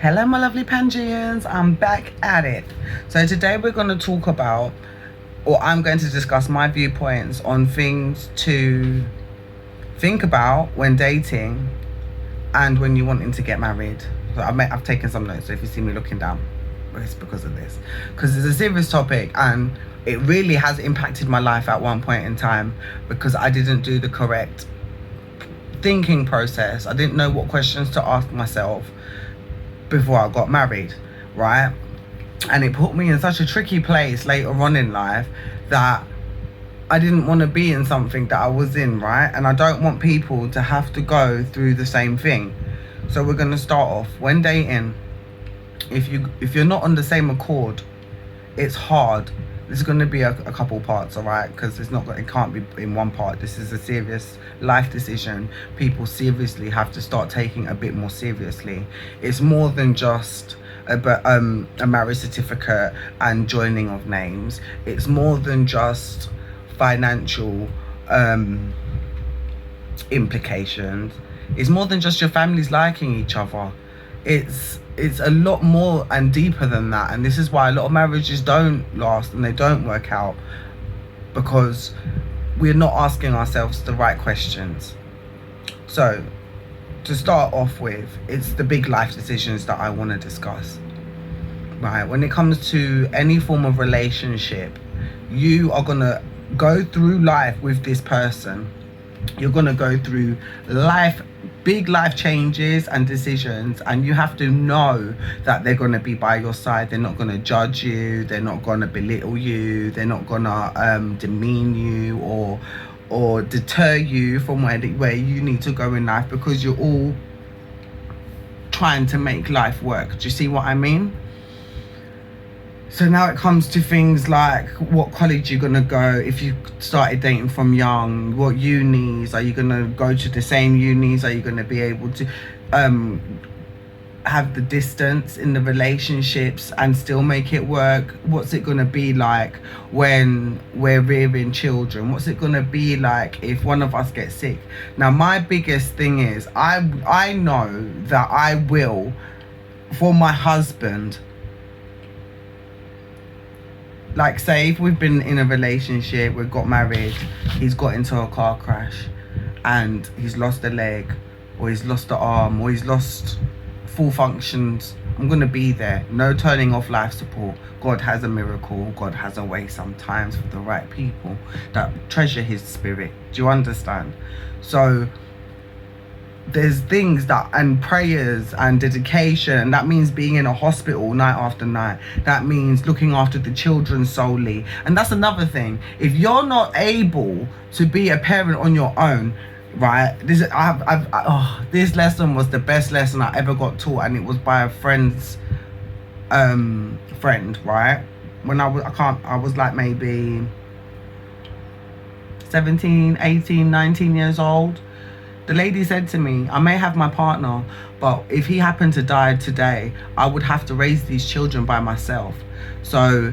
Hello my lovely Pangeans, I'm back at it. So today we're going to talk about, or I'm going to discuss my viewpoints on things to think about when dating and when you're wanting to get married. So I've taken some notes, so if you see me looking down, it's because of this. Because it's a serious topic and it really has impacted my life at one point in time because I didn't do the correct thinking process. I didn't know what questions to ask myself before I got married, right? And it put me in such a tricky place later on in life that I didn't want to be in something that I was in, right? And I don't want people to have to go through the same thing. So we're going to start off when dating. If you're not on the same accord, it's hard. There's going to be a couple parts, all right? Because it can't be in one part. This is a serious life decision. People seriously have to start taking a bit more seriously. It's more than just a marriage certificate and joining of names. It's more than just financial implications. It's more than just your families liking each other. It's a lot more and deeper than that, and this is why a lot of marriages don't last and they don't work out, because we're not asking ourselves the right questions. So to start off with, it's the big life decisions that I want to discuss, right? When it comes to any form of relationship, you are going to go through life with this person. You're going to go through big life changes and decisions, and you have to know that they're going to be by your side. They're not going to judge you, they're not going to belittle you, they're not going to demean you or deter you from where you need to go in life, because you're all trying to make life work. Do you see what I mean? So now it comes to things like what college you're going to go if you started dating from young. What unis? Are you going to go to the same unis? Are you going to be able to have the distance in the relationships and still make it work? What's it going to be like when we're rearing children? What's it going to be like if one of us gets sick? Now, my biggest thing is I know that I will, for my husband, like, say if we've been in a relationship, we've got married, he's got into a car crash and he's lost a leg or he's lost an arm or he's lost full functions, I'm going to be there. No turning off life support. God has a miracle. God has a way sometimes for the right people that treasure his spirit. Do you understand? So there's things that, and prayers and dedication, and that means being in a hospital night after night. That means looking after the children solely. And that's another thing. If you're not able to be a parent on your own, right? This lesson was the best lesson I ever got taught, and it was by a friend's friend, right? When I was like maybe 17, 18, 19 years old. The lady said to me, I may have my partner, but if he happened to die today, I would have to raise these children by myself. So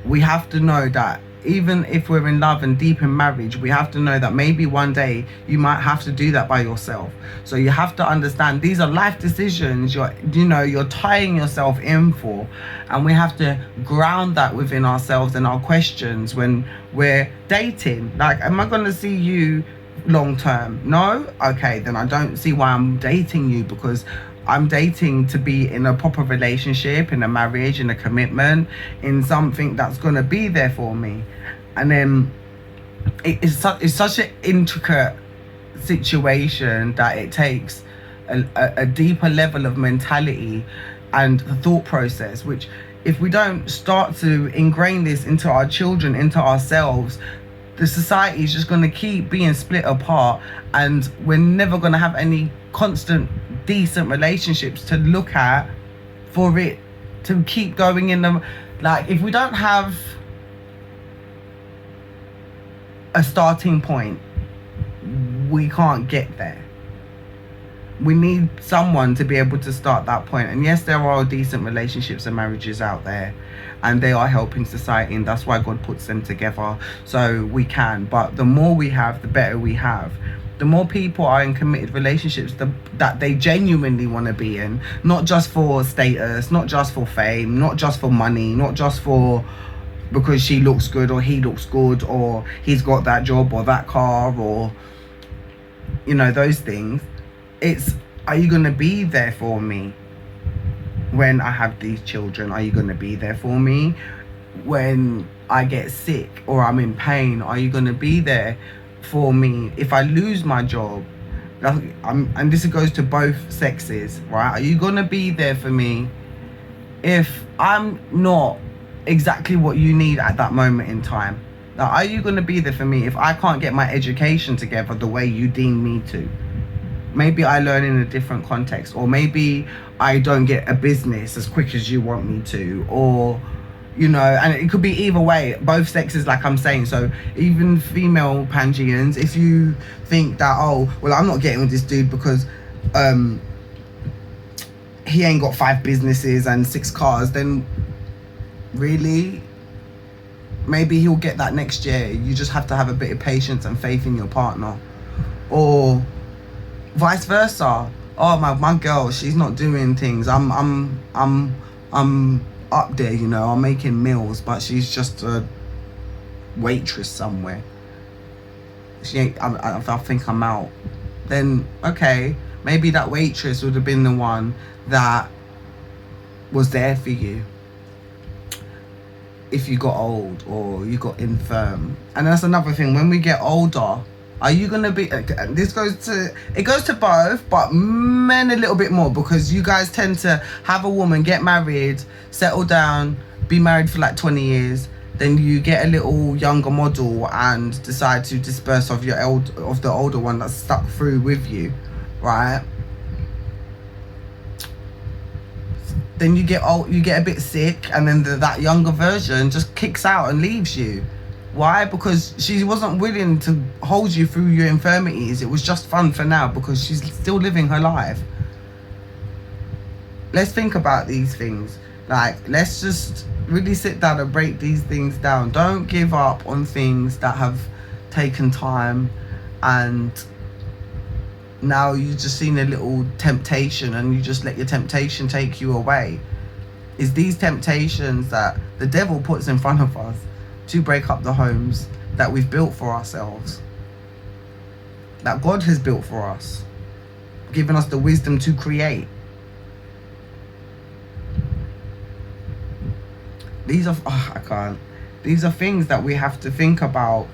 we have to know that even if we're in love and deep in marriage, we have to know that maybe one day you might have to do that by yourself. So you have to understand these are life decisions you're tying yourself in for, and we have to ground that within ourselves and our questions when we're dating. Like, am I going to see you long term? No? Okay, then I don't see why I'm dating you, because I'm dating to be in a proper relationship, in a marriage, in a commitment, in something that's going to be there for me. And then it's such an intricate situation that it takes a deeper level of mentality and the thought process, which if we don't start to ingrain this into our children, into ourselves, the society is just going to keep being split apart, and we're never going to have any constant, decent relationships to look at for it to keep going in them. Like, if we don't have a starting point, we can't get there. We need someone to be able to start that point. And yes, there are decent relationships and marriages out there, and they are helping society, and that's why God puts them together so we can. But the more we have, the better we have. The more people are in committed relationships that they genuinely want to be in, not just for status, not just for fame, not just for money, not just for because she looks good or he looks good or he's got that job or that car or, you know, those things. It's, are you going to be there for me when I have these children? Are you going to be there for me when I get sick or I'm in pain? Are you going to be there for me if I lose my job? And this goes to both sexes, right? Are you going to be there for me if I'm not exactly what you need at that moment in time? Now, are you going to be there for me if I can't get my education together the way you deem me to? Maybe I learn in a different context, or maybe I don't get a business as quick as you want me to, or, you know, and it could be either way, both sexes, like I'm saying. So even female Pangeans, if you think that, oh, well, I'm not getting with this dude because he ain't got 5 businesses and 6 cars, then really, maybe he'll get that next year. You just have to have a bit of patience and faith in your partner. Or vice versa. Oh, my girl, she's not doing things. I'm up there, you know, I'm making meals, but she's just a waitress somewhere. She ain't, I think I'm out. Then, okay, maybe that waitress would have been the one that was there for you if you got old or you got infirm. And that's another thing, when we get older, are you gonna be, it goes to both, but men a little bit more, because you guys tend to have a woman get married, settle down, be married for like 20 years, then you get a little younger model and decide to disperse of the older one that's stuck through with you, right? Then you get old, you get a bit sick, and then that younger version just kicks out and leaves you. Why? Because she wasn't willing to hold you through your infirmities. It was just fun for now because she's still living her life. Let's think about these things. Like, let's just really sit down and break these things down. Don't give up on things that have taken time, and now you've just seen a little temptation and you just let your temptation take you away. It's these temptations that the devil puts in front of us to break up the homes that we've built for ourselves, that God has built for us, giving us the wisdom to create. These are, these are things that we have to think about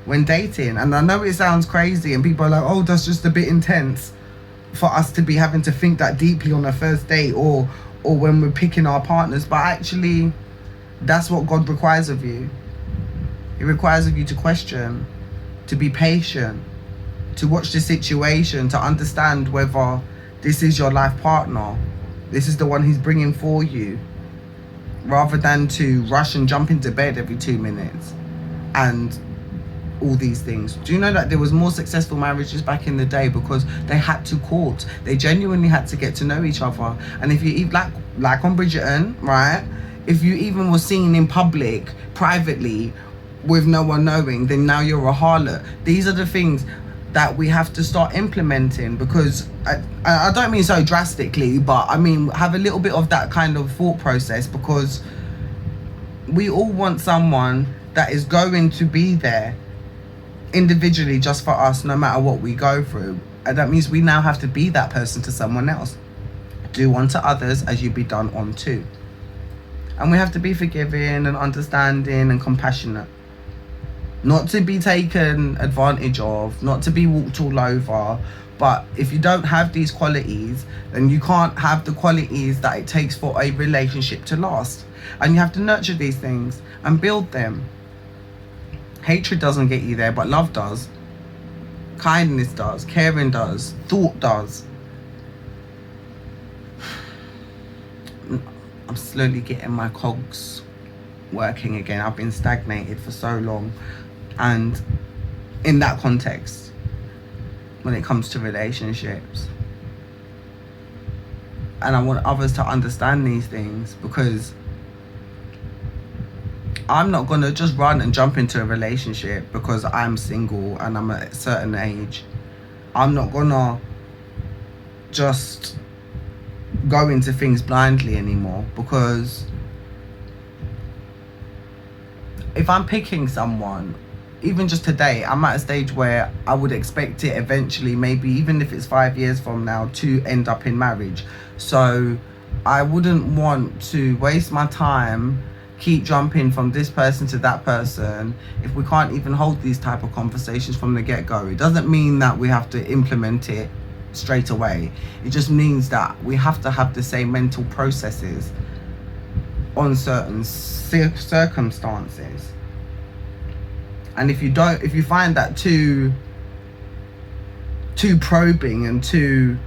when dating. And I know it sounds crazy and people are like, oh, that's just a bit intense for us to be having to think that deeply on a first date or when we're picking our partners. But actually, that's what God requires of you. It requires of you to question, to be patient, to watch the situation, to understand whether this is your life partner, this is the one he's bringing for you, rather than to rush and jump into bed every 2 minutes and all these things. Do you know that there was more successful marriages back in the day because they had to court? They genuinely had to get to know each other. And if you like on Bridgerton, right? If you even were seen in public, privately, with no one knowing, then now you're a harlot. These are the things that we have to start implementing, because I don't mean so drastically, but I mean have a little bit of that kind of thought process, because we all want someone that is going to be there individually just for us, no matter what we go through. And that means we now have to be that person to someone else. Do unto others as you be done unto. And we have to be forgiving and understanding and compassionate. Not to be taken advantage of, not to be walked all over. But if you don't have these qualities, then you can't have the qualities that it takes for a relationship to last. And you have to nurture these things and build them. Hatred doesn't get you there, but love does. Kindness does. Caring does. Thought does. I'm slowly getting my cogs working again. I've been stagnated for so long. And in that context, when it comes to relationships, and I want others to understand these things, because I'm not gonna just run and jump into a relationship because I'm single and I'm at a certain age I'm not gonna just go into things blindly anymore, because if I'm picking someone, even just today, I'm at a stage where I would expect it eventually, maybe even if it's 5 years from now, to end up in marriage. So I wouldn't want to waste my time keep jumping from this person to that person if we can't even hold these type of conversations from the get-go. It doesn't mean that we have to implement it straight away. It just means that we have to have the same mental processes on certain circumstances. And if you find that too probing and too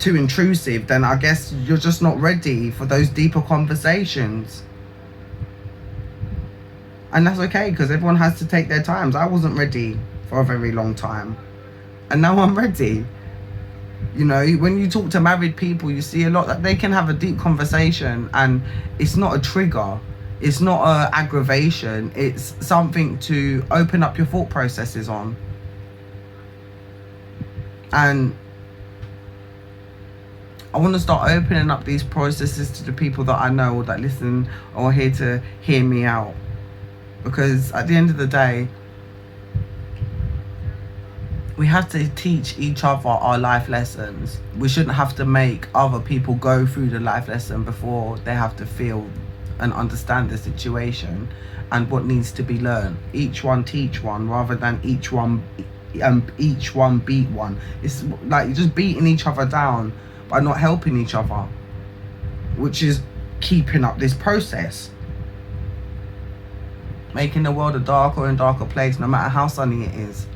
intrusive, then I guess you're just not ready for those deeper conversations. And that's okay, because everyone has to take their times. I wasn't ready for a very long time, and now I'm ready. You know, when you talk to married people, you see a lot that they can have a deep conversation, and it's not a trigger, it's not a aggravation, it's something to open up your thought processes on. And I want to start opening up these processes to the people that I know or that listen or are here to hear me out. Because at the end of the day, we have to teach each other our life lessons. We shouldn't have to make other people go through the life lesson before they have to feel and understand the situation and what needs to be learned. Each one teach one, rather than each one beat one. It's like you're just beating each other down by not helping each other, which is keeping up this process, making the world a darker and darker place, no matter how sunny it is.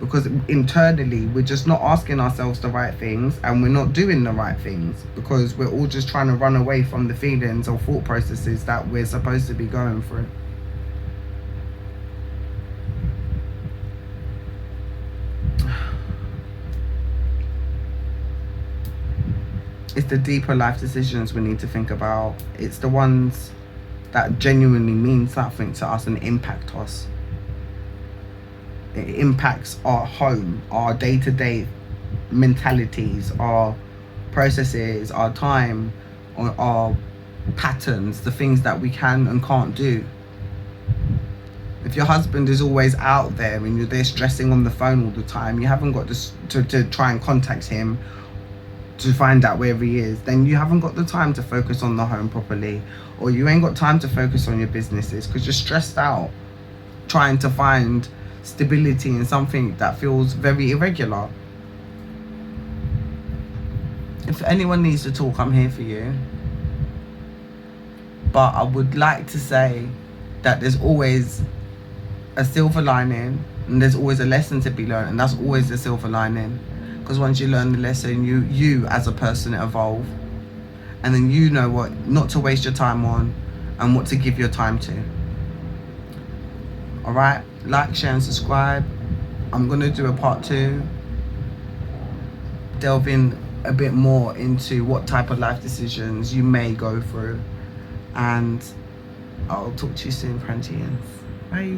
Because internally we're just not asking ourselves the right things, and we're not doing the right things, because we're all just trying to run away from the feelings or thought processes that we're supposed to be going through. It's the deeper life decisions we need to think about. It's the ones that genuinely mean something to us and impact us. It impacts our home, our day-to-day mentalities, our processes, our time, our patterns, the things that we can and can't do. If your husband is always out there and you're there stressing on the phone all the time, you haven't got to try and contact him to find out where he is, then you haven't got the time to focus on the home properly, or you ain't got time to focus on your businesses because you're stressed out trying to find stability in something that feels very irregular. If anyone needs to talk, I'm here for you. But I would like to say that there's always a silver lining, and there's always a lesson to be learned, and that's always the silver lining. Because once you learn the lesson, you as a person evolve, and then you know what not to waste your time on and what to give your time to. Alright, like, share and subscribe. I'm going to do a part 2, delving a bit more into what type of life decisions you may go through, and I'll talk to you soon, Prantians. Bye.